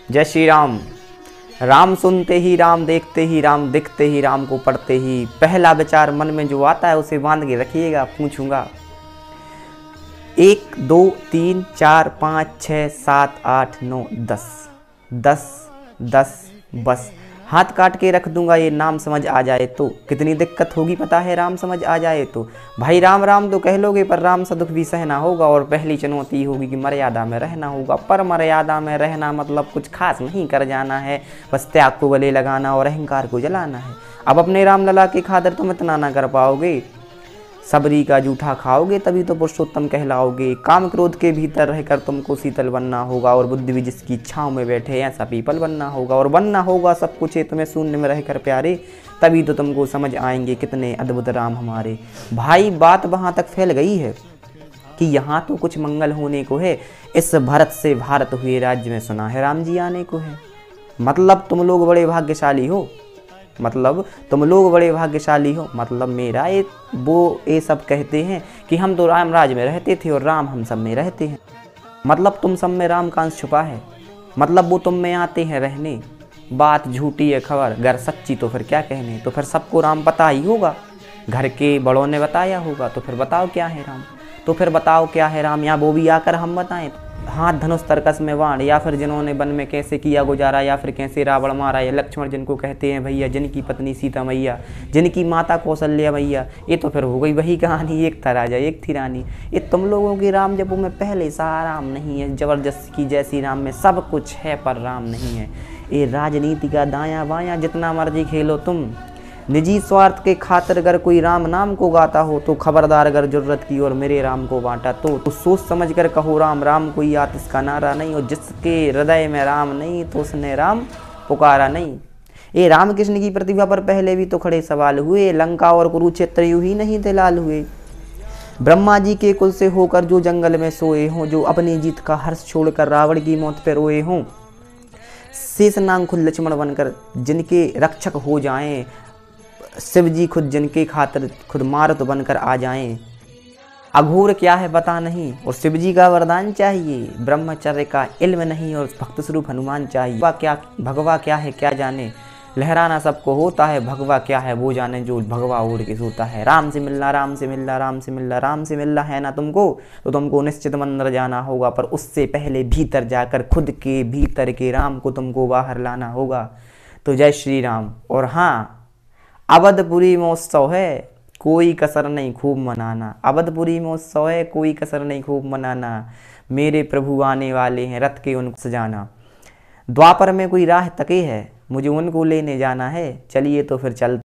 जय श्री राम। राम सुनते ही राम देखते ही राम दिखते ही राम को पढ़ते ही पहला विचार मन में जो आता है उसे बांध के रखिएगा। पूछूंगा 1 2 3 4 5 6 7 8 9 10 10 10 बस हाथ काट के रख दूंगा। ये नाम समझ आ जाए तो कितनी दिक्कत होगी पता है। राम समझ आ जाए तो भाई राम राम तो कह लोगे, पर राम सा दुख भी सहना होगा। और पहली चुनौती होगी कि मर्यादा में रहना होगा। पर मर्यादा में रहना मतलब कुछ खास नहीं कर जाना है, बस त्याग को गले लगाना और अहंकार को जलाना है। अब अपने राम लला की खातिर तुम इतना ना कर पाओगे, सबरी का जूठा खाओगे तभी तो पुरुषोत्तम कहलाओगे। काम क्रोध के भीतर रहकर तुमको शीतल बनना होगा, और बुद्धि भी जिसकी छाँव में बैठे ऐसा पीपल बनना होगा। और बनना होगा सब कुछ है तुम्हें शून्य में रहकर प्यारे, तभी तो तुमको समझ आएंगे कितने अद्भुत राम हमारे। भाई बात वहाँ तक फैल गई है कि यहाँ तो कुछ मंगल होने को है। इस भरत से भारत हुए राज्य में सुना है राम जी आने को है। मतलब तुम लोग बड़े भाग्यशाली हो, मतलब तुम लोग बड़े भाग्यशाली हो। मतलब मेरा ये सब कहते हैं कि हम तो राम राज में रहते थे और राम हम सब में रहते हैं। मतलब तुम सब में राम का अंश छुपा है, मतलब वो तुम में आते हैं रहने। बात झूठी है खबर, अगर सच्ची तो फिर क्या कहने। तो फिर सबको राम पता ही होगा, घर के बड़ों ने बताया होगा। तो फिर बताओ क्या है राम, तो फिर बताओ क्या है राम, या वो भी आकर हम बताएं। हाथ धनुष तरकस में बाण, या फिर जिन्होंने वन में कैसे किया गुजारा, या फिर कैसे रावण मारा, या लक्ष्मण जिनको कहते हैं भैया, जिनकी पत्नी सीता मैया, जिनकी माता कौशल्या मैया। ये तो फिर हो गई वही कहानी, एक था राजा एक थी रानी। ये तुम लोगों की राम जपों में पहले सा राम नहीं है। जबरदस्त की जैसी राम में सब कुछ है पर राम नहीं है। ये राजनीति का दायां बायां जितना मर्जी खेलो तुम, निजी स्वार्थ के खातिर अगर कोई राम नाम को गाता हो तो खबरदार, अगर जरूरत की और मेरे राम को बांटा तो सोच समझ कर कहो राम राम। कोई आतिश का नारा नहीं, और जिसके हृदय में राम नहीं तो उसने राम पुकारा नहीं। ये रामकृष्ण की प्रतिभा पर पहले भी तो खड़े सवाल हुए। लंका और कुरुक्षेत्र यूं ही नहीं थे लाल हुए। ब्रह्मा जी के कुल से होकर जो जंगल में सोए हों, जो अपनी जीत का हर्ष छोड़कर रावण की मौत पर रोए हों, शेषनाग खुद लक्ष्मण बनकर जिनके रक्षक हो जाएं, शिव जी खुद जिनके खातिर खुद मारुत बनकर आ जाएं। अघोर क्या है पता नहीं, और शिव जी का वरदान चाहिए। ब्रह्मचर्य का इल्म नहीं, और भक्त स्वरूप हनुमान चाहिए। भगवा क्या है क्या जाने, लहराना सबको होता है। भगवा क्या है वो जाने, जो भगवा ओढ़ के सोता है। राम से मिलना राम से मिलना राम से मिलना राम से मिलना है ना तुमको, तो तुमको निश्चित मंदिर जाना होगा। पर उससे पहले भीतर जाकर खुद के भीतर के राम को तुमको बाहर लाना होगा। तो जय श्री राम। और हाँ, अवधपुरी महोत्सव है, कोई कसर नहीं खूब मनाना। अवधपुरी महोत्सव है, कोई कसर नहीं खूब मनाना। मेरे प्रभु आने वाले हैं, रथ के उनको सजाना। द्वापर में कोई राह तके है, मुझे उनको लेने जाना है। चलिए तो फिर चलते